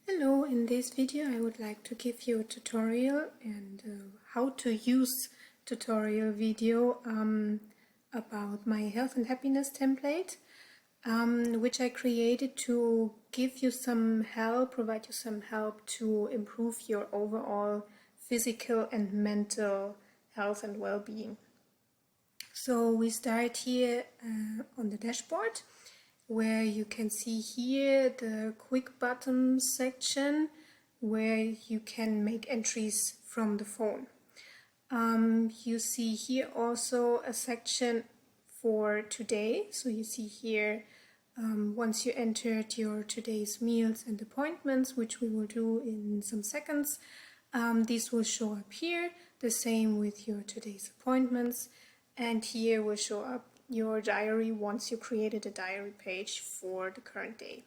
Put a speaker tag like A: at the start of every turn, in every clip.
A: Hello, in this video I would like to give you a tutorial and how to use tutorial video about my health and happiness template, which I created to give you some help, provide you some help to improve your overall physical and mental health and well-being. So we start here on the dashboard, where you can see here the quick button section where you can make entries from the phone. You see here also a section for today. So you see here once you entered your today's meals and appointments, which we will do in some seconds, these will show up here. The same with your today's appointments, and here will show up your diary once you created a diary page for the current day.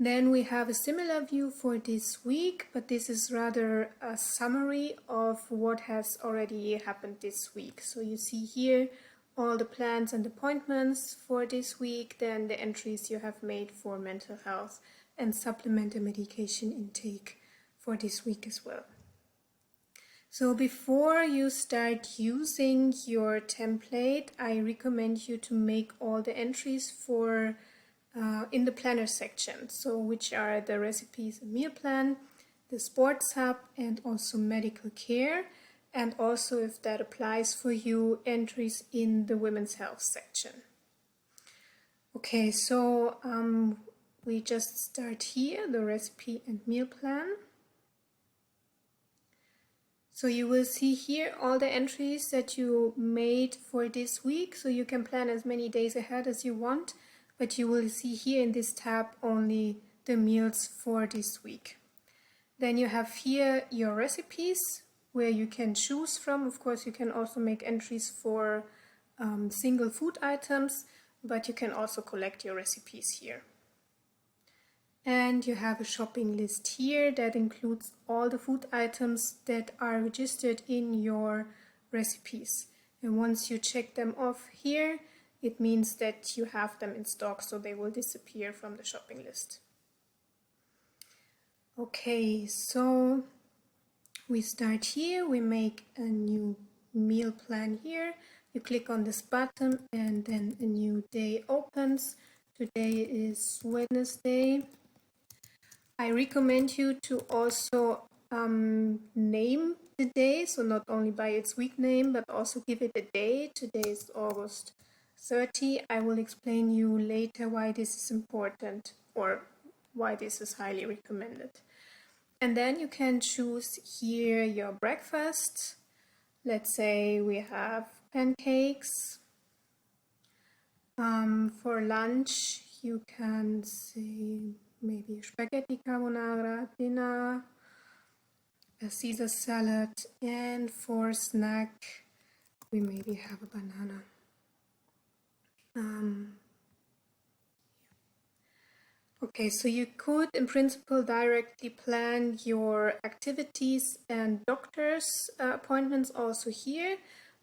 A: Then we have a similar view for this week, but this is rather a summary of what has already happened this week. So you see here all the plans and appointments for this week, then the entries you have made for mental health and supplement and medication intake for this week as well. So before you start using your template, I recommend you to make all the entries for in the planner section, so which are the recipes and meal plan, the sports hub, and also medical care, and also, if that applies for you, entries in the women's health section. Okay, so we just start here, the recipe and meal plan. So you will see here all the entries that you made for this week, so you can plan as many days ahead as you want, but you will see here in this tab only the meals for this week. Then you have here your recipes where you can choose from. Of course, you can also make entries for single food items, but you can also collect your recipes here. And you have a shopping list here that includes all the food items that are registered in your recipes. And once you check them off here, it means that you have them in stock, so they will disappear from the shopping list. Okay, so we start here. We make a new meal plan here. You click on this button and then a new day opens. Today is Wednesday. I recommend you to also name the day, so not only by its week name, but also give it a day. Today is August 30. I will explain you later why this is important or why this is highly recommended. And then you can choose here your breakfast. Let's say we have pancakes. For lunch, you can say maybe spaghetti carbonara, dinner, a Caesar salad, and for snack we maybe have a banana. Okay, so you could in principle directly plan your activities and doctor's appointments also here,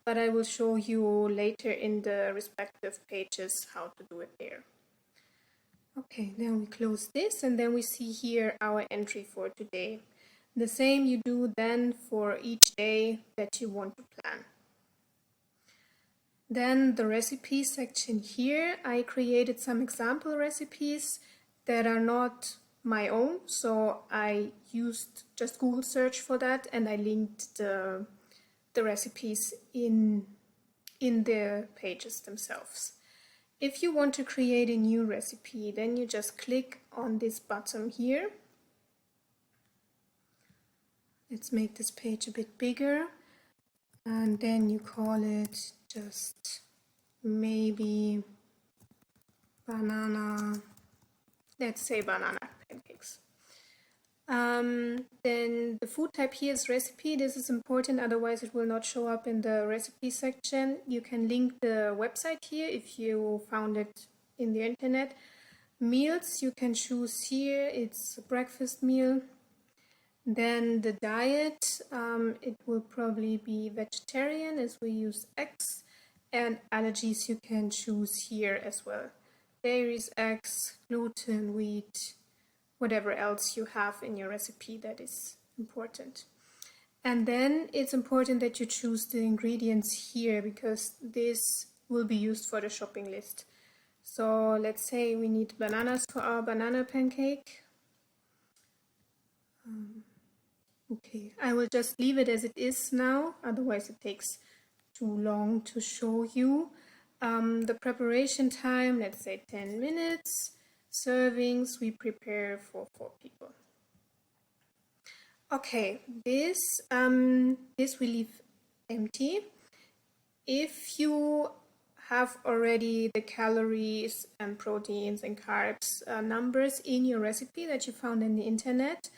A: but I will show you later in the respective pages how to do it there. Okay, then we close this and then we see here our entry for today. The same you do then for each day that you want to plan. Then the recipe section here, I created some example recipes that are not my own, so I used just Google search for that and I linked the recipes in the pages themselves. If you want to create a new recipe, then you just click on this button here. Let's make this page a bit bigger. And then you call it just maybe banana, let's say banana pancakes. Then the food type here is recipe. This is important, otherwise it will not show up in the recipe section. You can link the website here if you found it in the internet. Meals you can choose here, it's a breakfast meal. Then the diet, it will probably be vegetarian as we use eggs, and allergies you can choose here as well. Dairies, eggs, gluten, wheat, whatever else you have in your recipe that is important. And then it's important that you choose the ingredients here, because this will be used for the shopping list. So let's say we need bananas for our banana pancake. Okay, I will just leave it as it is now, otherwise it takes too long to show you. The preparation time, let's say 10 minutes. Servings, we prepare for 4 people. Okay, this we leave empty. If you have already the calories and proteins and carbs numbers in your recipe that you found in the internet,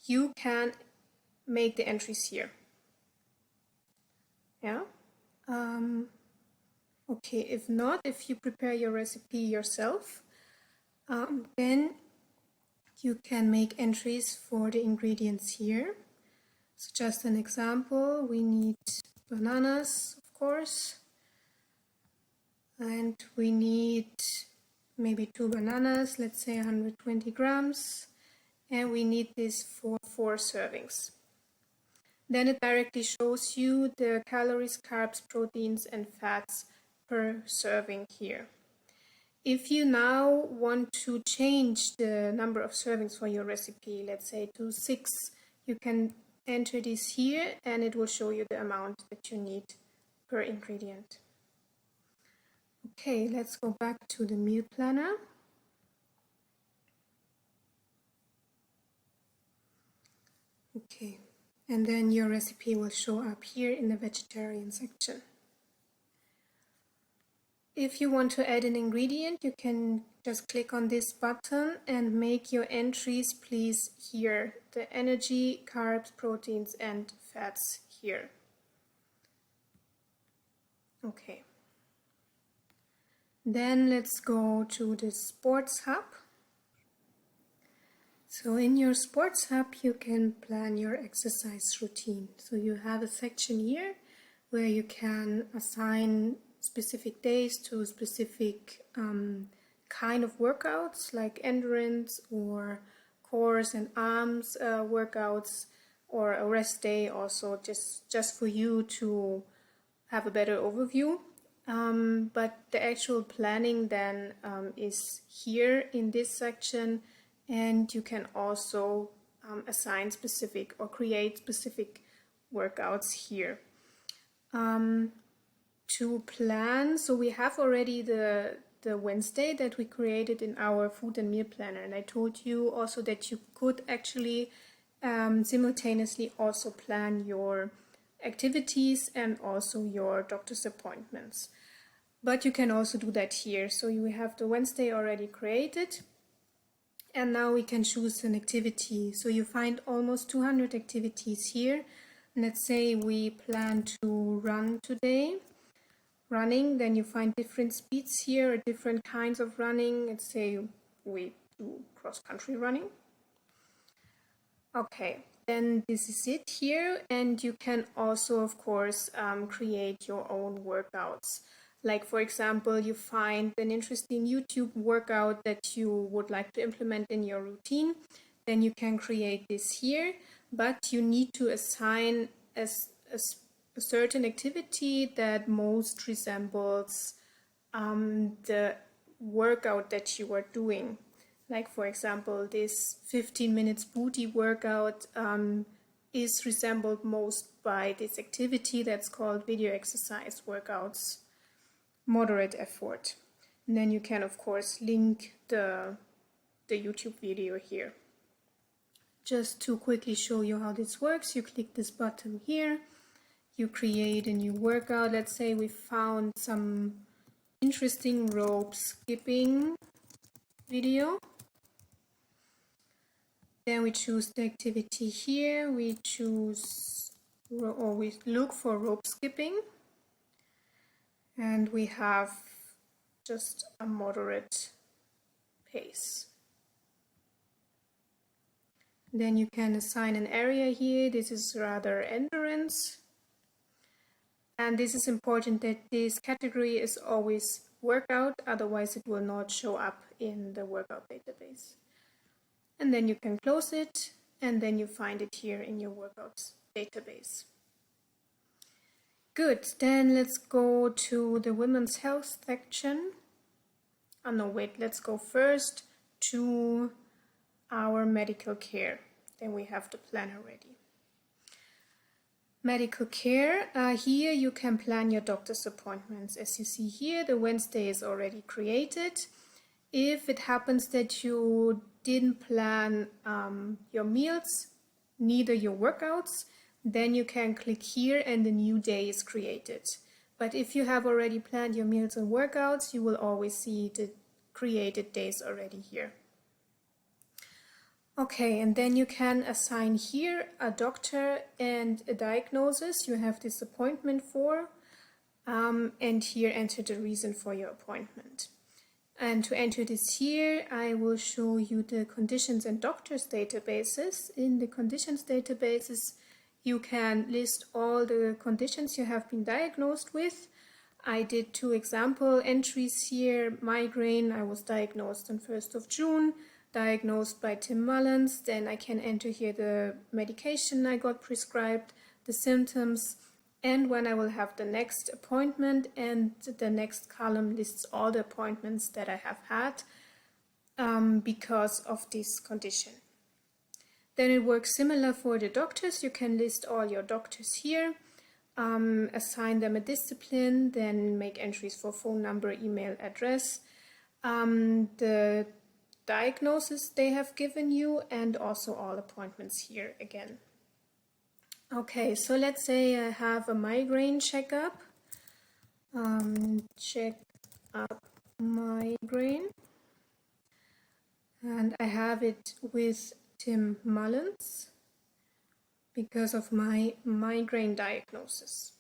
A: you can make the entries here. Yeah. Okay, if not, if you prepare your recipe yourself, then you can make entries for the ingredients here. So just an example, we need bananas, of course, and we need maybe 2 bananas, let's say 120 grams, and we need this for 4 servings. Then it directly shows you the calories, carbs, proteins, and fats per serving here. If you now want to change the number of servings for your recipe, let's say to 6, you can enter this here and it will show you the amount that you need per ingredient. Okay, let's go back to the meal planner. Okay, and then your recipe will show up here in the vegetarian section. If you want to add an ingredient, you can just click on this button and make your entries, please, here. The energy, carbs, proteins, and fats here. Okay. Then let's go to the Sports Hub. So in your Sports Hub, you can plan your exercise routine. So you have a section here where you can assign specific days to specific kind of workouts, like endurance or cores and arms workouts, or a rest day also, just for you to have a better overview. But the actual planning then is here in this section, and you can also assign specific or create specific workouts here. To plan, so we have already the Wednesday that we created in our food and meal planner, and I told you also that you could actually simultaneously also plan your activities and also your doctor's appointments. But you can also do that here. So you have the Wednesday already created, and now we can choose an activity. So you find almost 200 activities here. Let's say we plan to run today. Running, then you find different speeds here, or different kinds of running. Let's say we do cross-country running. Okay, then this is it here, and you can also, of course, create your own workouts. Like, for example, you find an interesting YouTube workout that you would like to implement in your routine, then you can create this here, but you need to assign a certain activity that most resembles the workout that you are doing. Like, for example, this 15 minutes booty workout is resembled most by this activity that's called video exercise workouts, moderate effort. And then you can, of course, link the YouTube video here. Just to quickly show you how this works, you click this button here. You create a new workout. Let's say we found some interesting rope skipping video. Then we choose the activity here. We choose, or we look for rope skipping. And we have just a moderate pace. Then you can assign an area here. This is rather endurance. And this is important that this category is always workout, otherwise it will not show up in the workout database. and then you can close it, and then you find it here in your workouts database. Good, then let's go to the women's health section. Oh no, wait, let's go first to our medical care. Then we have the planner ready. Medical care, here you can plan your doctor's appointments. As you see here, the Wednesday is already created. If it happens that you didn't plan your meals, neither your workouts, then you can click here and the new day is created. But if you have already planned your meals and workouts, you will always see the created days already here. Okay, and then you can assign here a doctor and a diagnosis you have this appointment for, and here enter the reason for your appointment. And to enter this here, I will show you the conditions and doctors databases. In the conditions databases, you can list all the conditions you have been diagnosed with. I did 2 example entries here. Migraine, I was diagnosed on 1st of June, diagnosed by Tim Mullins. Then I can enter here the medication I got prescribed, the symptoms, and when I will have the next appointment, and the next column lists all the appointments that I have had because of this condition. Then it works similar for the doctors. You can list all your doctors here, assign them a discipline, then make entries for phone number, email, address, the diagnosis they have given you, and also all appointments here again. Okay, so let's say I have a migraine checkup. Check up migraine, and I have it with Tim Mullins because of my migraine diagnosis.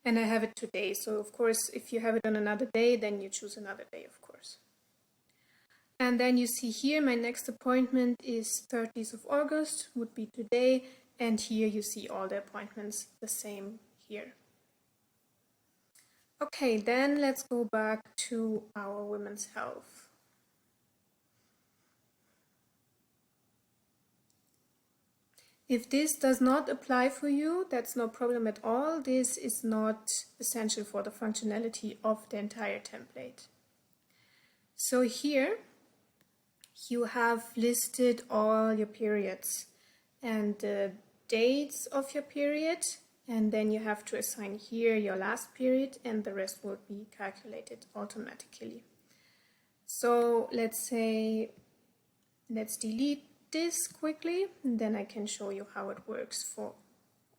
A: And I have it today, so of course if you have it on another day, then you choose another day, of course. And then you see here my next appointment is 30th of August, would be today, and here you see all the appointments the same here. Okay, then let's go back to our women's health. If this does not apply for you, that's no problem at all. This is not essential for the functionality of the entire template. So here you have listed all your periods and the dates of your period, and then you have to assign here your last period, and the rest will be calculated automatically. So let's delete this quickly, and then I can show you how it works for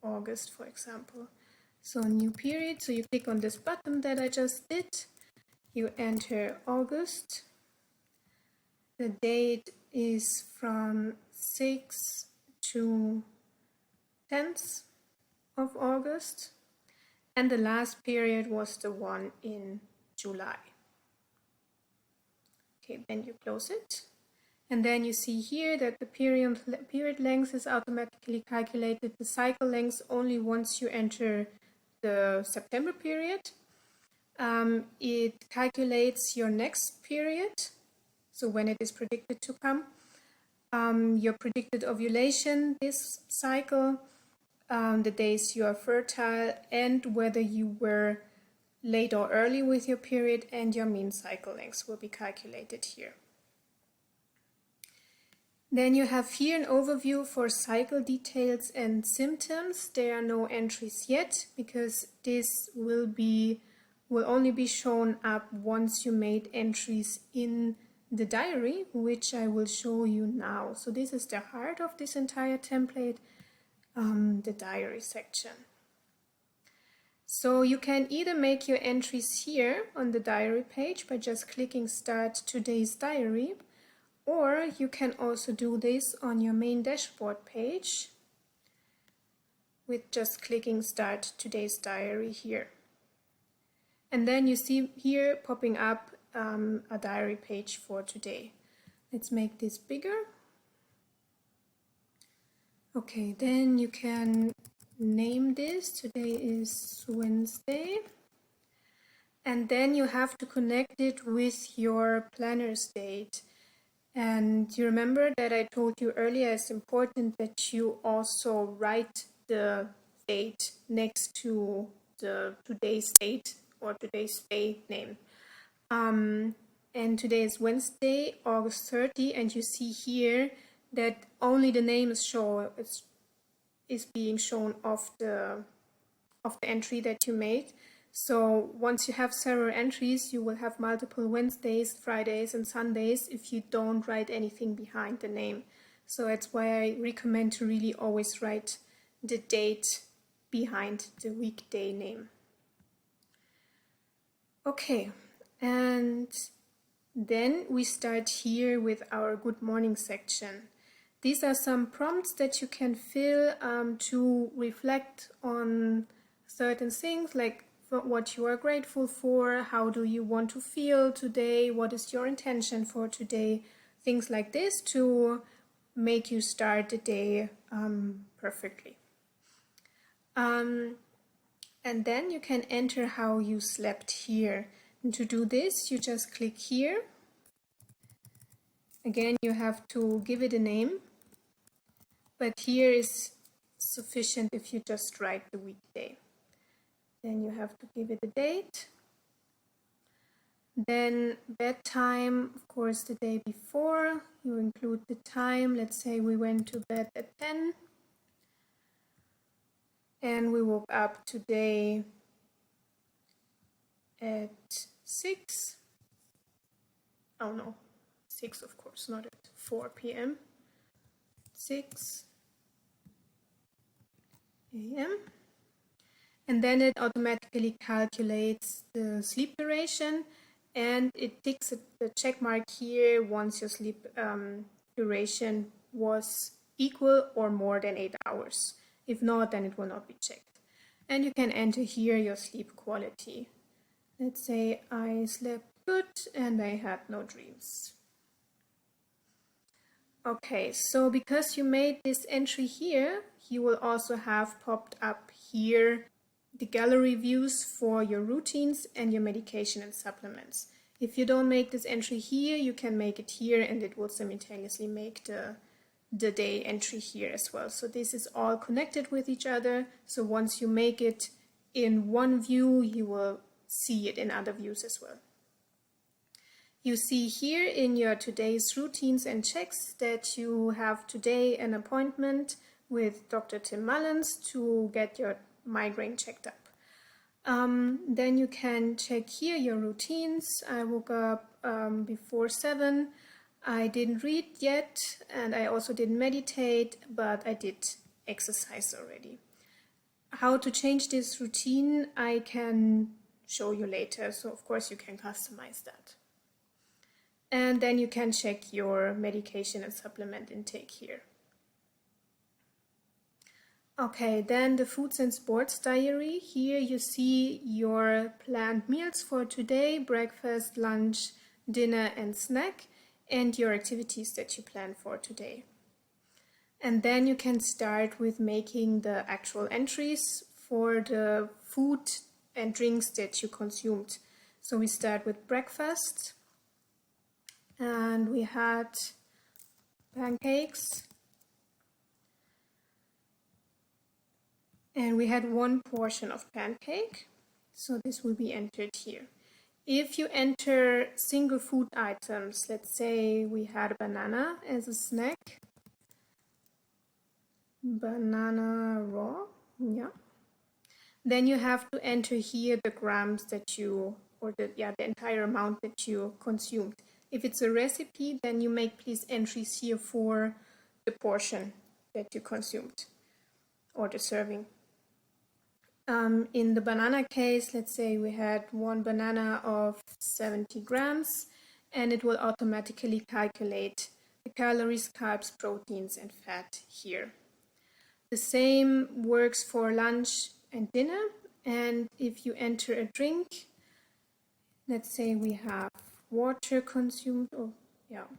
A: August, for example. So new period, so you click on this button that I just did, you enter August, the date is from 6th to 10th of August, and the last period was the one in July. Okay, then you close it, and then you see here that the period length is automatically calculated, the cycle length only once you enter the September period. It calculates your next period, so when it is predicted to come, your predicted ovulation this cycle, the days you are fertile, and whether you were late or early with your period, and your mean cycle length will be calculated here. Then you have here an overview for cycle details and symptoms. There are no entries yet because this will only be shown up once you made entries in the diary, which I will show you now. So this is the heart of this entire template, the diary section. So you can either make your entries here on the diary page by just clicking Start Today's Diary, or you can also do this on your main dashboard page with just clicking Start Today's Diary here. And then you see here popping up a diary page for today. Let's make this bigger. Okay, then you can name this. Today is Wednesday. And then you have to connect it with your planner's date. And you remember that I told you earlier it's important that you also write the date next to the today's date or today's day name. And today is Wednesday, August 30, and you see here that only the name is being shown of the entry that you made. So once you have several entries, you will have multiple Wednesdays, Fridays, and Sundays if you don't write anything behind the name. So that's why I recommend to really always write the date behind the weekday name. Okay, and then we start here with our good morning section. These are some prompts that you can fill to reflect on certain things, like what you are grateful for, how do you want to feel today, what is your intention for today, things like this to make you start the day perfectly. And then you can enter how you slept here. And to do this, you just click here. Again, you have to give it a name, but here is sufficient if you just write the weekday. Then you have to give it a date. Then bedtime, of course, the day before. You include the time. Let's say we went to bed at 10 and we woke up today at 6. Oh no, 6 of course, not at 4 p.m. 6 a.m. And then it automatically calculates the sleep duration and it ticks the check mark here once your sleep duration was equal or more than 8 hours. If not, then it will not be checked. And you can enter here your sleep quality. Let's say I slept good and I had no dreams. Okay, so because you made this entry here, you will also have popped up here the gallery views for your routines and your medication and supplements. If you don't make this entry here, you can make it here and it will simultaneously make the day entry here as well. So this is all connected with each other. So once you make it in one view, you will see it in other views as well. You see here in your today's routines and checks that you have today an appointment with Dr. Tim Mullins to get your migraine checked up. Then you can check here your routines. I woke up before 7. I didn't read yet and I also didn't meditate, but I did exercise already. How to change this routine I can show you later, so of course you can customize that. And then you can check your medication and supplement intake here. Okay, then the foods and sports diary. Here you see your planned meals for today, breakfast, lunch, dinner and snack, and your activities that you plan for today. And then you can start with making the actual entries for the food and drinks that you consumed. So we start with breakfast. And we had pancakes and we had one portion of pancake, so this will be entered here. If you enter single food items, let's say we had a banana as a snack, banana raw, yeah, then you have to enter here the grams that you, or the entire amount that you consumed. If it's a recipe, then you make please entries here for the portion that you consumed or the serving. In the banana case, let's say we had one banana of 70 grams and it will automatically calculate the calories, carbs, proteins and fat here. The same works for lunch and dinner, and if you enter a drink, let's say we have water consumed, or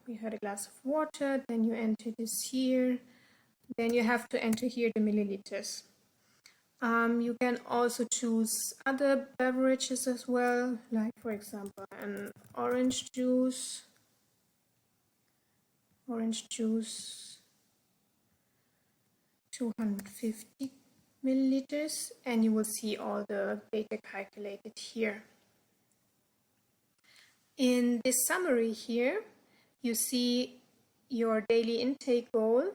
A: we had a glass of water, then you enter this here, then you have to enter here the milliliters. You can also choose other beverages as well, like for example an orange juice, orange juice 250 milliliters, and you will see all the data calculated here. In this summary here, you see your daily intake goal,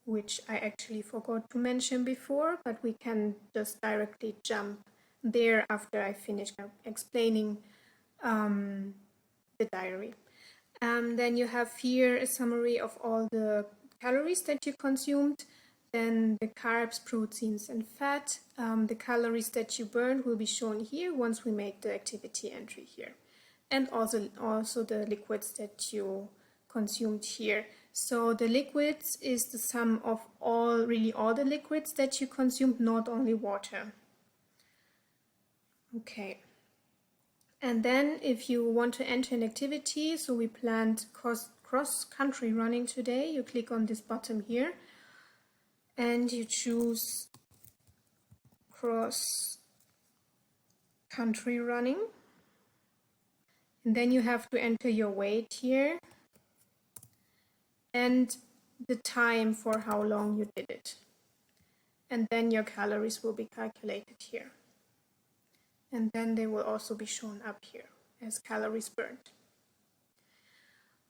A: which I actually forgot to mention before, but we can just directly jump there after I finish explaining the diary. Then you have here a summary of all the calories that you consumed, then the carbs, proteins and fat. The calories that you burned will be shown here once we make the activity entry here. And also the liquids that you consumed here. So the liquids is the sum of really all the liquids that you consumed, not only water. Okay. And then if you want to enter an activity, so we planned cross-country running today, you click on this button here and you choose cross-country running. And then you have to enter your weight here and the time for how long you did it. And then your calories will be calculated here. And then they will also be shown up here as calories burned.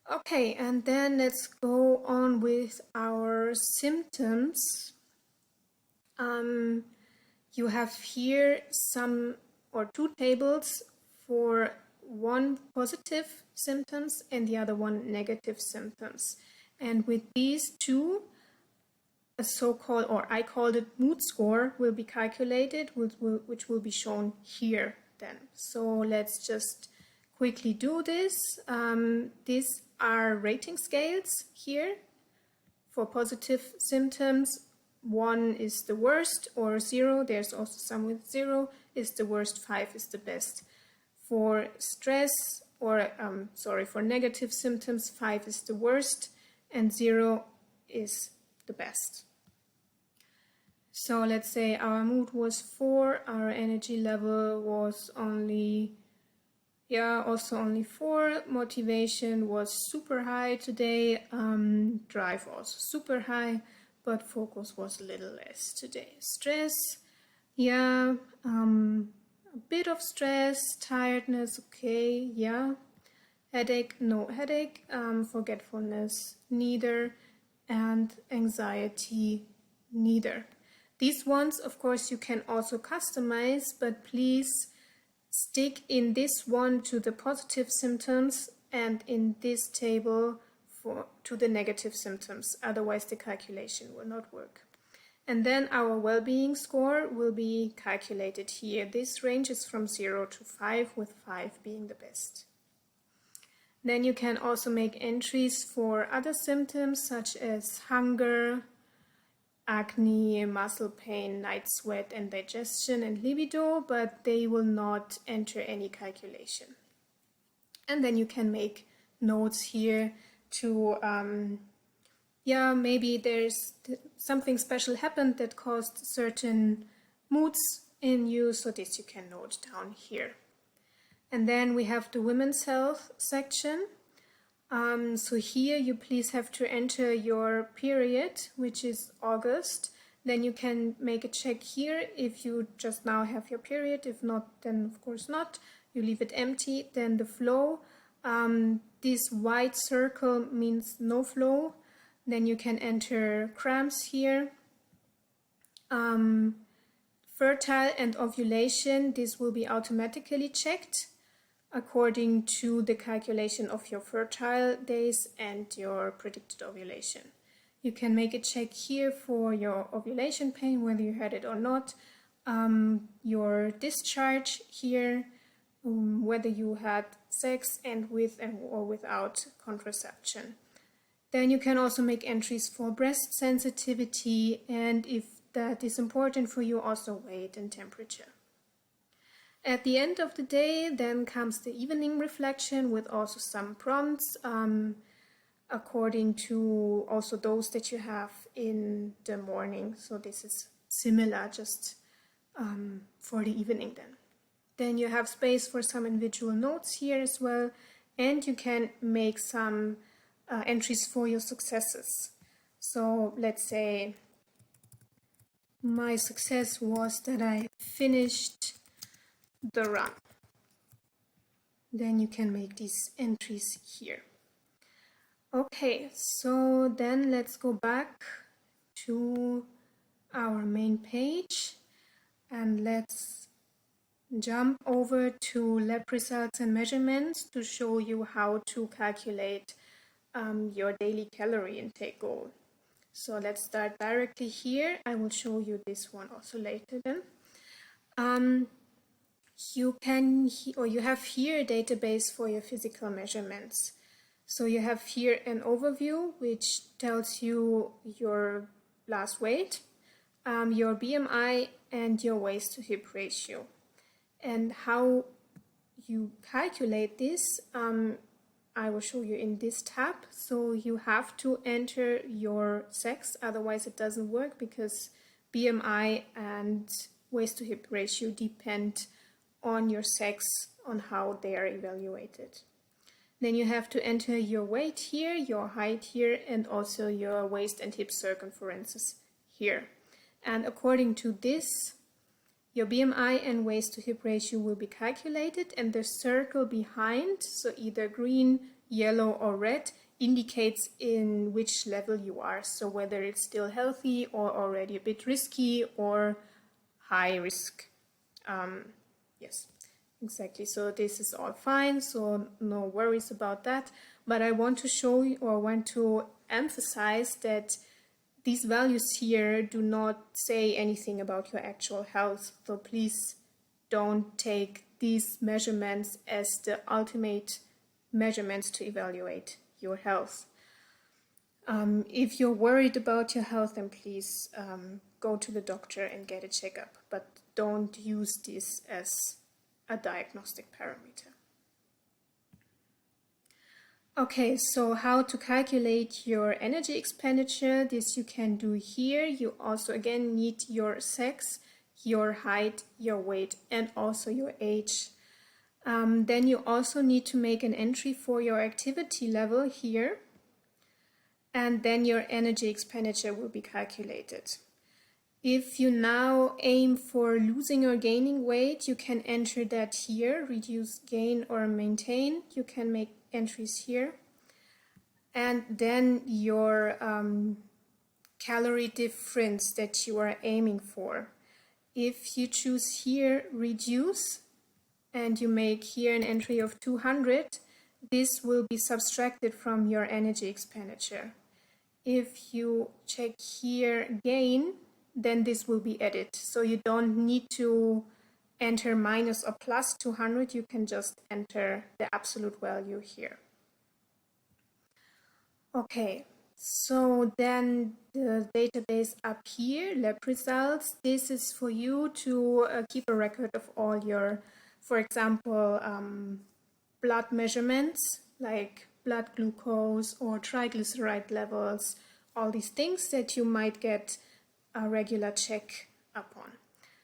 A: Okay, and then let's go on with our symptoms. You have here some or two tables for one positive symptoms and the other one negative symptoms. And with these two, a so-called, or I called it mood score, will be calculated, which will be shown here then. So let's just quickly do this. These are rating scales here for positive symptoms. 1 is the worst, or 0, there's also some with 0, is the worst, 5 is the best. For stress, or for negative symptoms, 5 is the worst and 0 is the best. So let's say our mood was 4, our energy level was only 4, motivation was super high today, drive also super high, but focus was a little less today. Stress, a bit of stress, tiredness, okay, headache, no headache, forgetfulness, neither, and anxiety, neither. These ones, of course, you can also customize, but please stick in this one to the positive symptoms and in this table to the negative symptoms. Otherwise, the calculation will not work. And then our well-being score will be calculated here. This ranges from 0 to 5, with 5 being the best. Then you can also make entries for other symptoms such as hunger, acne, muscle pain, night sweat, and digestion and libido, but they will not enter any calculation. And then you can make notes here to, maybe there's something special happened that caused certain moods in you, so this you can note down here. And then we have the women's health section. So here you please have to enter your period, which is August. Then you can make a check here if you just now have your period. If not, then of course not. You leave it empty. Then the flow. This white circle means no flow. Then you can enter cramps here. Fertile and ovulation, this will be automatically checked according to the calculation of your fertile days and your predicted ovulation. You can make a check here for your ovulation pain, whether you had it or not, your discharge here, whether you had sex and with or without contraception. Then you can also make entries for breast sensitivity, and if that is important for you, also weight and temperature. At the end of the day, then comes the evening reflection with also some prompts according to also those that you have in the morning. So this is similar, just for the evening then. Then you have space for some individual notes here as well, and you can make some entries for your successes. So let's say my success was that I finished the run. Then you can make these entries here. Okay, so then let's go back to our main page and let's jump over to lab results and measurements to show you how to calculate your daily calorie intake goal. So let's start directly here. I will show you this one also later then. You have here a database for your physical measurements. So you have here an overview which tells you your last weight, your BMI and your waist to hip ratio. And how you calculate this, I will show you in this tab. So you have to enter your sex, otherwise it doesn't work because BMI and waist to hip ratio depend on your sex, on how they are evaluated. Then you have to enter your weight here, your height here, and also your waist and hip circumferences here. And according to this, your BMI and waist to hip ratio will be calculated, and the circle behind, so either green, yellow or red, indicates in which level you are. So whether it's still healthy or already a bit risky or high risk. Yes, exactly. So this is all fine, so no worries about that. But I want to show you, or want to emphasize that these values here do not say anything about your actual health. So please don't take these measurements as the ultimate measurements to evaluate your health. If you're worried about your health, then please go to the doctor and get a checkup, but don't use this as a diagnostic parameter. Okay, so how to calculate your energy expenditure? This you can do here. You also again need your sex, your height, your weight, and also your age. Then you also need to make an entry for your activity level here, and then your energy expenditure will be calculated. If you now aim for losing or gaining weight, you can enter that here, reduce, gain, or maintain. You can make entries here. And then your calorie difference that you are aiming for. If you choose here, reduce, and you make here an entry of 200, this will be subtracted from your energy expenditure. If you check here, gain, then this will be added. So you don't need to enter minus or plus 200, you can just enter the absolute value here. Okay, so then the database up here, lab results, this is for you to keep a record of all your, for example, blood measurements like blood glucose or triglyceride levels, all these things that you might get a regular check upon.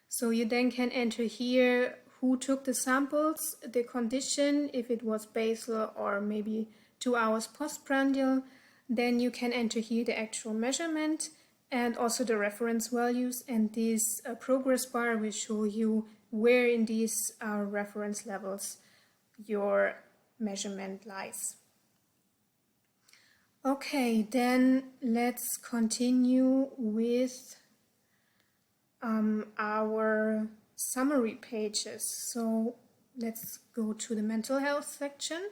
A: So you then can enter here who took the samples, the condition, if it was basal or maybe 2 hours postprandial. Then you can enter here the actual measurement and also the reference values, and this progress bar will show you where in these reference levels your measurement lies. Okay, then let's continue with our summary pages. So let's go to the mental health section.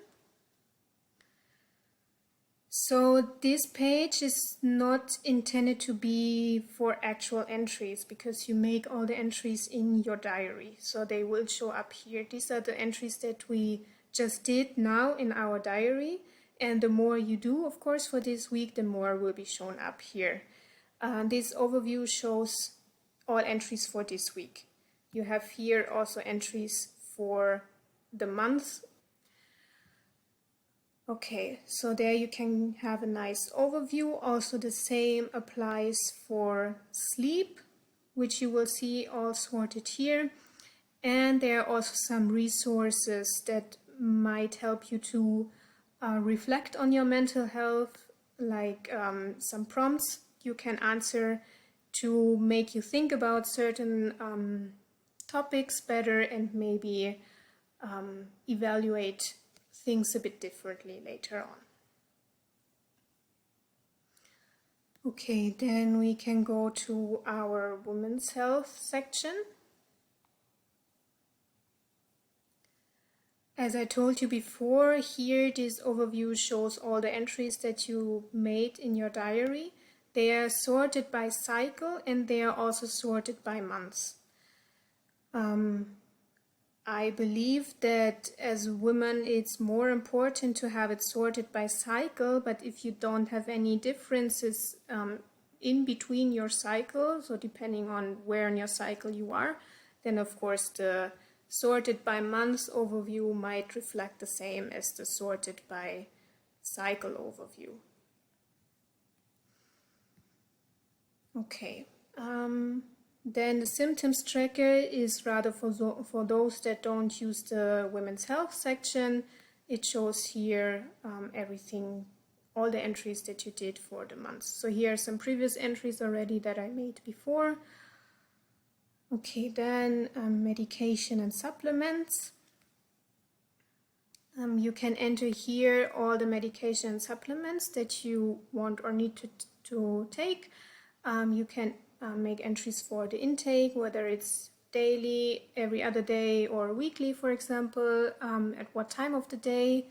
A: So this page is not intended to be for actual entries because you make all the entries in your diary. So they will show up here. These are the entries that we just did now in our diary. And the more you do, of course, for this week, the more will be shown up here. This overview shows all entries for this week. You have here also entries for the month. Okay, so there you can have a nice overview. Also the same applies for sleep, which you will see all sorted here. And there are also some resources that might help you to reflect on your mental health, like some prompts you can answer to make you think about certain topics better and maybe evaluate things a bit differently later on. Okay, then we can go to our women's health section. As I told you before, here this overview shows all the entries that you made in your diary. They are sorted by cycle and they are also sorted by months. I believe that as women it's more important to have it sorted by cycle, but if you don't have any differences in between your cycles, or depending on where in your cycle you are, then of course the sorted by months overview might reflect the same as the sorted by cycle overview. Okay. Then the symptoms tracker is rather for those that don't use the women's health section. It shows here everything, all the entries that you did for the months. So here are some previous entries already that I made before. Okay, then medication and supplements. You can enter here all the medication and supplements that you want or need to take. You can make entries for the intake, whether it's daily, every other day, or weekly, for example, at what time of the day,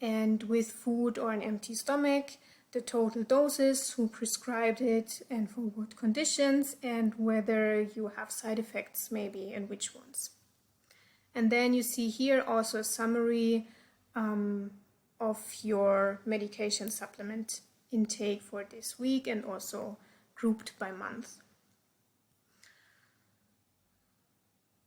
A: and with food or an empty stomach, the total doses, who prescribed it, and for what conditions, and whether you have side effects maybe, and which ones. And then you see here also a summary of your medication supplement intake for this week and also grouped by month.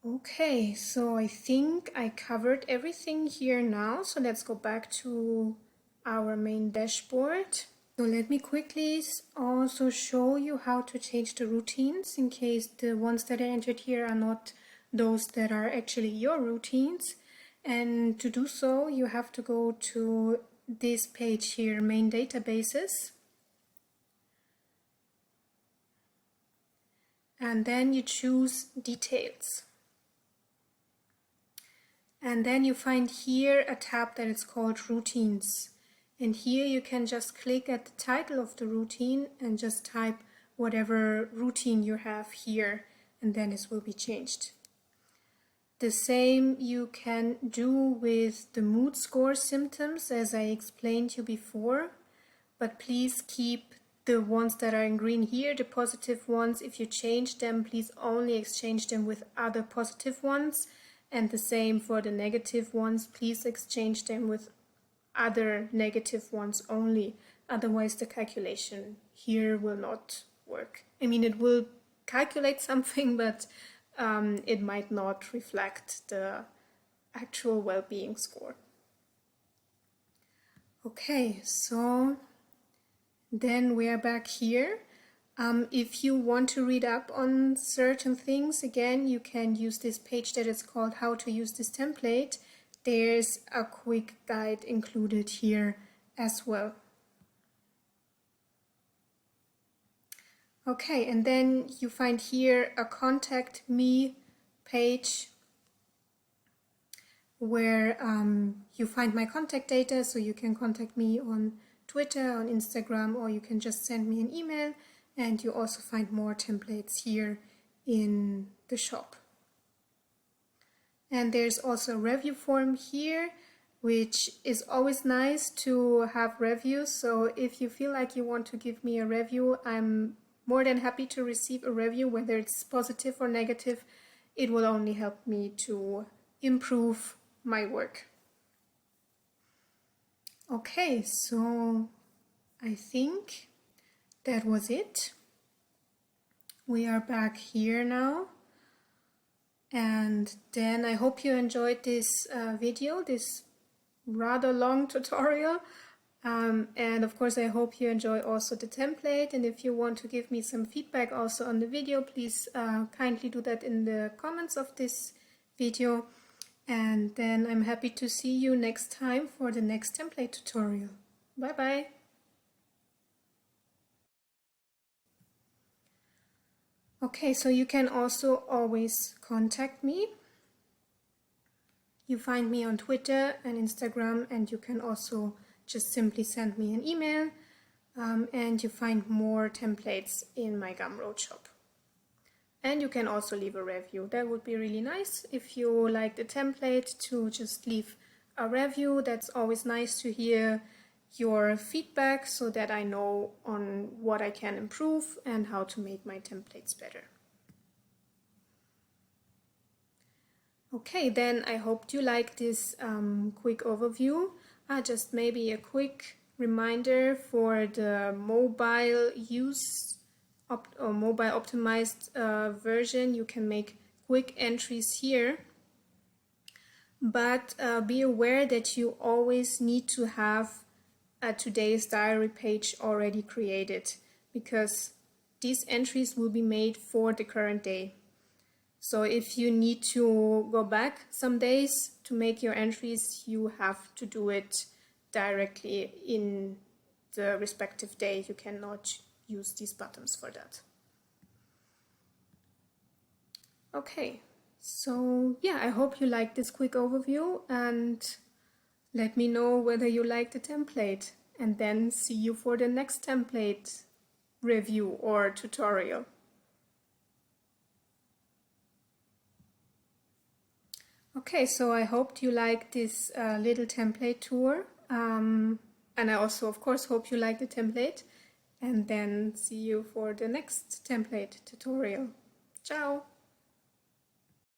A: Okay, so I think I covered everything here now. So let's go back to our main dashboard. So let me quickly also show you how to change the routines in case the ones that I entered here are not those that are actually your routines. And to do so, you have to go to this page here, main databases. And then you choose details. And then you find here a tab that is called routines. And here you can just click at the title of the routine and just type whatever routine you have here, and then this will be changed. The same you can do with the mood score symptoms, as I explained to you before, but please keep the ones that are in green here, the positive ones. If you change them, please only exchange them with other positive ones. And the same for the negative ones, please exchange them with other negative ones only. Otherwise the calculation here will not work. I mean, it will calculate something, but it might not reflect the actual well-being score. Okay, so then we are back here. If you want to read up on certain things, again, you can use this page that is called How to Use This Template. There's a quick guide included here as well. Okay, and then you find here a Contact Me page where you find my contact data, so you can contact me on Twitter, on Instagram, or you can just send me an email. And you also find more templates here in the shop. And there's also a review form here, which is always nice to have reviews. So if you feel like you want to give me a review, I'm more than happy to receive a review, whether it's positive or negative. It will only help me to improve my work. Okay, so I think that was it. We are back here now, and then I hope you enjoyed this video, this rather long tutorial, and of course I hope you enjoy also the template. And if you want to give me some feedback also on the video, please kindly do that in the comments of this video. and then I'm happy to see you next time for the next template tutorial. Bye bye! Okay, so you can also always contact me. You find me on Twitter and Instagram, and you can also just simply send me an email, and you find more templates in my Gumroad shop. And you can also leave a review. That would be really nice if you like the template to just leave a review. That's always nice to hear your feedback so that I know on what I can improve and how to make my templates better. Okay, then I hope you like this quick overview. Just maybe a quick reminder for the mobile use or mobile optimized version. You can make quick entries here, but be aware that you always need to have a today's diary page already created, because these entries will be made for the current day. So if you need to go back some days to make your entries, you have to do it directly in the respective day. You cannot use these buttons for that. Okay, so yeah, I hope you liked this quick overview, and let me know whether you like the template, and then see you for the next template review or tutorial. Okay, so I hoped you liked this little template tour, and I also of course hope you like the template, and then see you for the next template tutorial. Ciao!